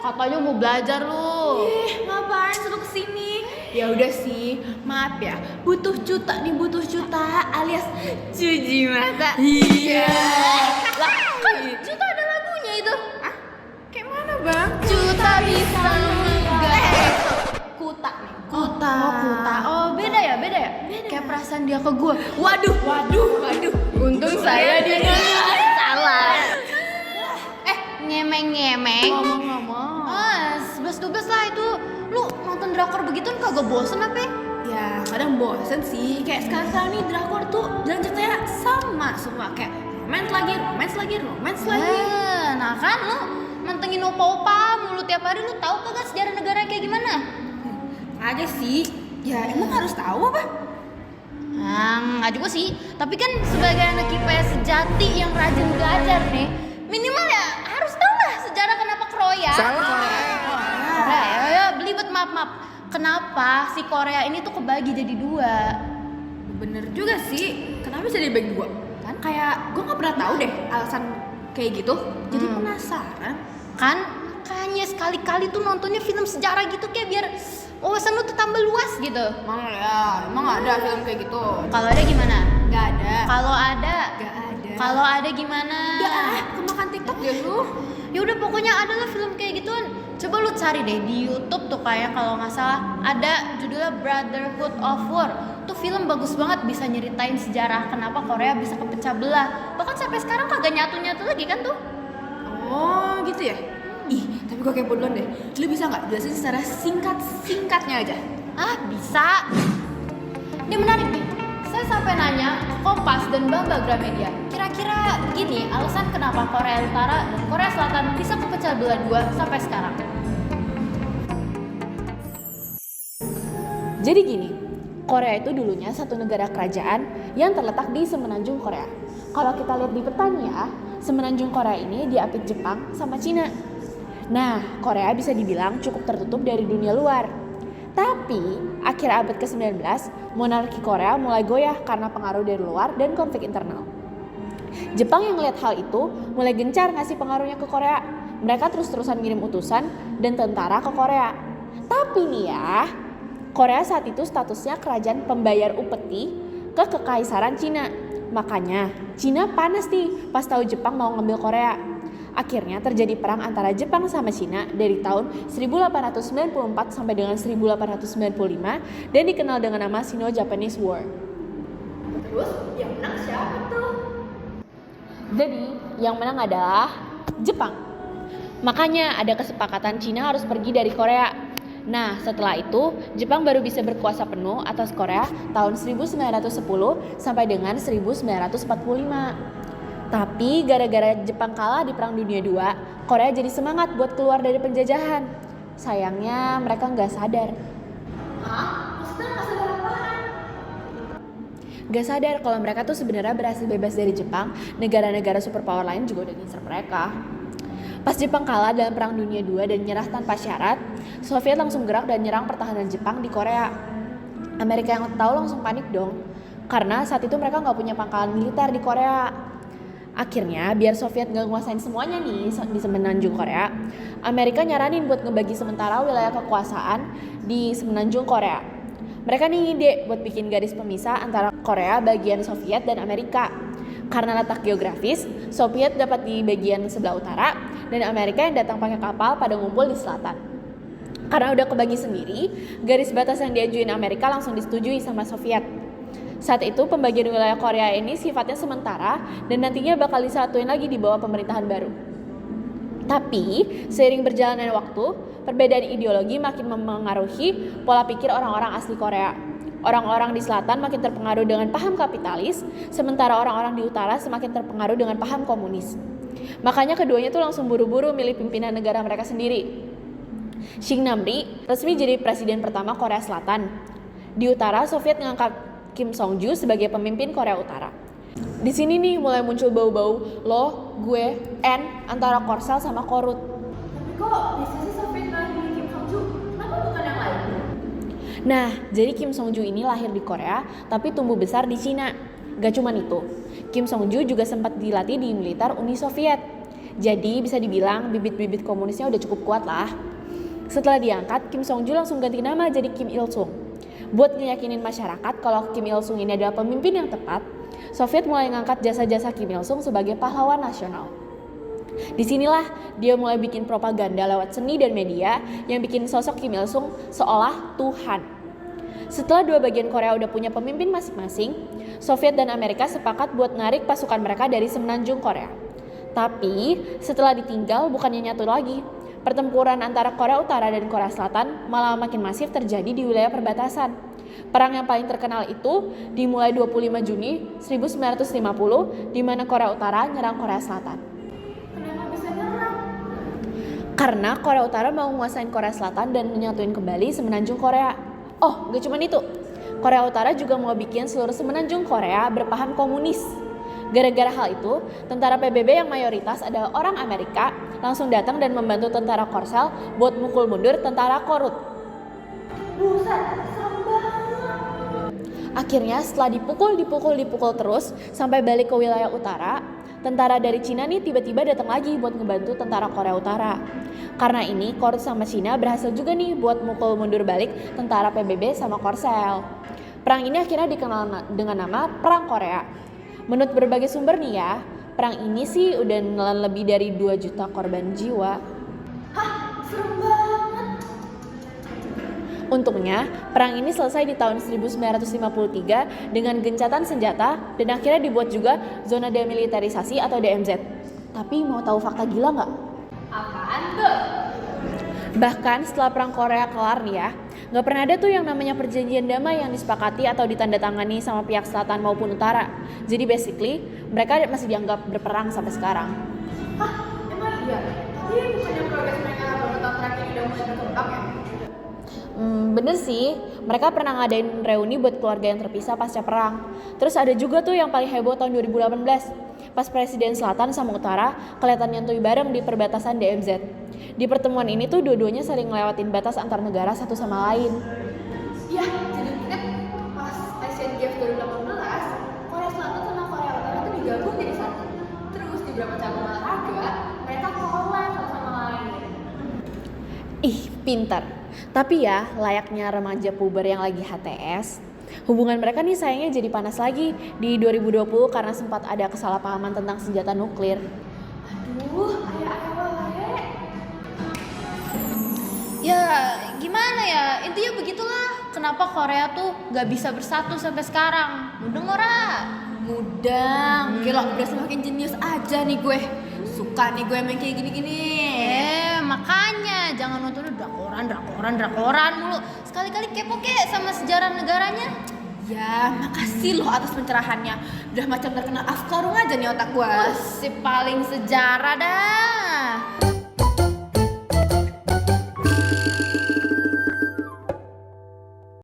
Katanya mau belajar lu. Ih, ngapain suruh kesini? Ya udah sih, maaf ya. Butuh juta alias cuci mata. Iya. Lah, kan juta ada lagunya itu. Ah, kayak mana bang? Juta bisa kuta nih. Kuta. Oh, kuta. Oh, beda ya? Beda. Kayak perasaan dia ke gua. Waduh. Untung saya dia salah. Ngemeng-ngemeng. Ngomong-ngomong. 11-12 lah itu. Lu nonton drakor begitu kagak bosen apa? Ya kadang bosen sih. Kayak sekarang nih drakor tuh jalan ceritanya sama semua. Kayak romance lagi. Nah kan lu mantengin opa-opa mulu tiap hari, lu tahu kagak sejarah negara kayak gimana? Aja sih. Ya emang harus tahu apa? Nggak juga sih. Tapi kan sebagai anak IPS sejati yang rajin belajar nih, minimal ya harus tahu lah sejarah kenapa Korea. Korea, ya belibet maaf. Kenapa si Korea ini tuh kebagi jadi dua? Bener juga sih. Kenapa bisa dibagi dua? Kan kayak gue nggak pernah tahu deh alasan kayak gitu. Jadi penasaran. Kan kayaknya sekali-kali tuh nontonnya film sejarah gitu kayak biar wawasan lu tuh tambah luas gitu. Emang nggak ada film kayak gitu? Kalau ada gimana? Nggak ada. Kalau ada? Nggak ada. Kalau ada gimana? Kemakan TikTok ya lu. Ya udah pokoknya ada lah film kayak gituan. Coba lu cari deh di YouTube tuh kayak kalau nggak salah ada judulnya Brotherhood of War. Tuh film bagus banget, bisa nyeritain sejarah kenapa Korea bisa kepecah belah. Bahkan sampai sekarang kagak nyatu-nyatu lagi kan tuh. Oh gitu ya. Ih, tapi gue kepo duluan deh. Lu bisa nggak jelasin secara singkatnya aja? Bisa. Ini menarik nih. Saya sampai nanya ke Kompas dan Bamba Gramedia. Kira-kira gini, alasan kenapa Korea Utara dan Korea Selatan bisa kepecah belah dua sampai sekarang. Jadi gini, Korea itu dulunya satu negara kerajaan yang terletak di semenanjung Korea. Kalau kita lihat di petanya ya, semenanjung Korea ini diapit Jepang sama Cina. Nah, Korea bisa dibilang cukup tertutup dari dunia luar. Tapi, akhir abad ke-19, monarki Korea mulai goyah karena pengaruh dari luar dan konflik internal. Jepang yang melihat hal itu mulai gencar ngasih pengaruhnya ke Korea. Mereka terus-terusan ngirim utusan dan tentara ke Korea. Tapi nih ya, Korea saat itu statusnya kerajaan pembayar upeti ke kekaisaran Cina. Makanya Cina panas nih pas tahu Jepang mau ngambil Korea. Akhirnya terjadi perang antara Jepang sama Cina dari tahun 1894 sampai dengan 1895 dan dikenal dengan nama Sino-Japanese War. Terus yang menang siapa tuh? Jadi yang menang adalah Jepang. Makanya ada kesepakatan Cina harus pergi dari Korea. Nah, setelah itu Jepang baru bisa berkuasa penuh atas Korea tahun 1910 sampai dengan 1945. Tapi gara-gara Jepang kalah di Perang Dunia II, Korea jadi semangat buat keluar dari penjajahan. Sayangnya mereka nggak sadar. Maksudnya nggak sadar apaan? Gak sadar kalau mereka tuh sebenarnya berhasil bebas dari Jepang. Negara-negara superpower lain juga udah ngincer mereka. Pas Jepang kalah dalam Perang Dunia II dan nyerah tanpa syarat, Soviet langsung gerak dan nyerang pertahanan Jepang di Korea. Amerika yang tahu langsung panik dong, karena saat itu mereka nggak punya pangkalan militer di Korea. Akhirnya biar Soviet nggak nguasain semuanya nih di semenanjung Korea, Amerika nyaranin buat ngebagi sementara wilayah kekuasaan di semenanjung Korea. Mereka nih ide buat bikin garis pemisah antara Korea bagian Soviet dan Amerika. Karena letak geografis, Soviet dapat di bagian sebelah utara dan Amerika yang datang pakai kapal pada ngumpul di selatan. Karena udah kebagi sendiri, garis batas yang diajuin Amerika langsung disetujui sama Soviet. Saat itu pembagian wilayah Korea ini sifatnya sementara dan nantinya bakal disatuin lagi di bawah pemerintahan baru. Tapi seiring berjalannya waktu, perbedaan ideologi makin memengaruhi pola pikir orang-orang asli Korea. Orang-orang di selatan makin terpengaruh dengan paham kapitalis, sementara orang-orang di utara semakin terpengaruh dengan paham komunis. Makanya keduanya tuh langsung buru-buru milih pimpinan negara mereka sendiri. Shin Namri resmi jadi presiden pertama Korea Selatan. Di utara, Soviet ngangkat Kim Song-ju sebagai pemimpin Korea Utara. Di sini nih mulai muncul bau-bau lo, gue, N antara Korsel sama Korut. Tapi kok bisa sih Soviet milih Kim Song-ju? Kenapa bukan yang lain? Nah, jadi Kim Song-ju ini lahir di Korea tapi tumbuh besar di Cina. Gak cuman itu, Kim Song-ju juga sempat dilatih di militer Uni Soviet. Jadi bisa dibilang bibit-bibit komunisnya udah cukup kuat lah. Setelah diangkat, Kim Song Ju langsung ganti nama jadi Kim Il Sung. Buat ngeyakinin masyarakat kalau Kim Il Sung ini adalah pemimpin yang tepat, Soviet mulai ngangkat jasa-jasa Kim Il Sung sebagai pahlawan nasional. Disinilah dia mulai bikin propaganda lewat seni dan media yang bikin sosok Kim Il Sung seolah Tuhan. Setelah dua bagian Korea udah punya pemimpin masing-masing, Soviet dan Amerika sepakat buat narik pasukan mereka dari semenanjung Korea. Tapi setelah ditinggal bukannya nyatu lagi. Pertempuran antara Korea Utara dan Korea Selatan malah makin masif terjadi di wilayah perbatasan. Perang yang paling terkenal itu dimulai 25 Juni 1950 di mana Korea Utara nyerang Korea Selatan. Kenapa bisa nyerang? Karena Korea Utara mau menguasain Korea Selatan dan menyatuin kembali semenanjung Korea. Oh, gak cuma itu. Korea Utara juga mau bikin seluruh semenanjung Korea berpaham komunis. Gara-gara hal itu, tentara PBB yang mayoritas adalah orang Amerika langsung datang dan membantu tentara Korsel buat mukul mundur tentara Korut. Buset, serem banget. Akhirnya setelah dipukul terus sampai balik ke wilayah utara, tentara dari Cina nih tiba-tiba datang lagi buat ngebantu tentara Korea Utara. Karena ini Korut sama Cina berhasil juga nih buat mukul mundur balik tentara PBB sama Korsel. Perang ini akhirnya dikenal dengan nama Perang Korea. Menurut berbagai sumber nih ya, perang ini sih udah nelan lebih dari 2 juta korban jiwa. Hah, serem banget. Untungnya, perang ini selesai di tahun 1953 dengan gencatan senjata dan akhirnya dibuat juga zona demilitarisasi atau DMZ. Tapi mau tahu fakta gila nggak? Apaan tuh? Bahkan setelah perang Korea kelar nih ya, nggak pernah ada tuh yang namanya perjanjian damai yang disepakati atau ditandatangani sama pihak selatan maupun utara. Jadi basically, mereka masih dianggap berperang sampai sekarang. Hah, emang iya? Tapi bukannya progres mereka beberapa tahun terakhir udah mulai berkembang ya? Bener sih, mereka pernah ngadain reuni buat keluarga yang terpisah pasca perang. Terus ada juga tuh yang paling heboh tahun 2018, pas Presiden Selatan sama Utara kelihatan nyantui bareng di perbatasan DMZ. Di pertemuan ini tuh dua-duanya saling ngelewatin batas antar negara satu sama lain. Iya, jadi ingat pas Asian Games 2018, Korea Selatan sama Korea Utara tuh digabung jadi satu. Terus di beberapa cabang olahraga, mereka collab satu sama lain. Ih, pintar. Tapi ya, layaknya remaja puber yang lagi HTS, hubungan mereka nih sayangnya jadi panas lagi di 2020 karena sempat ada kesalahpahaman tentang senjata nuklir. Aduh, ayah wae. Ya gimana ya, intinya begitulah kenapa Korea tuh gak bisa bersatu sampai sekarang. Mudeng ora? Mudang, gila udah semakin jenius aja nih gue. Suka nih gue main kayak gini-gini. Makanya jangan nonton drakoran mulu. Sekali-kali kepo kek sama sejarah negaranya. Ya, makasih loh atas pencerahannya. Udah macam terkenal Afkarung aja nih otak gue. Si paling sejarah dah.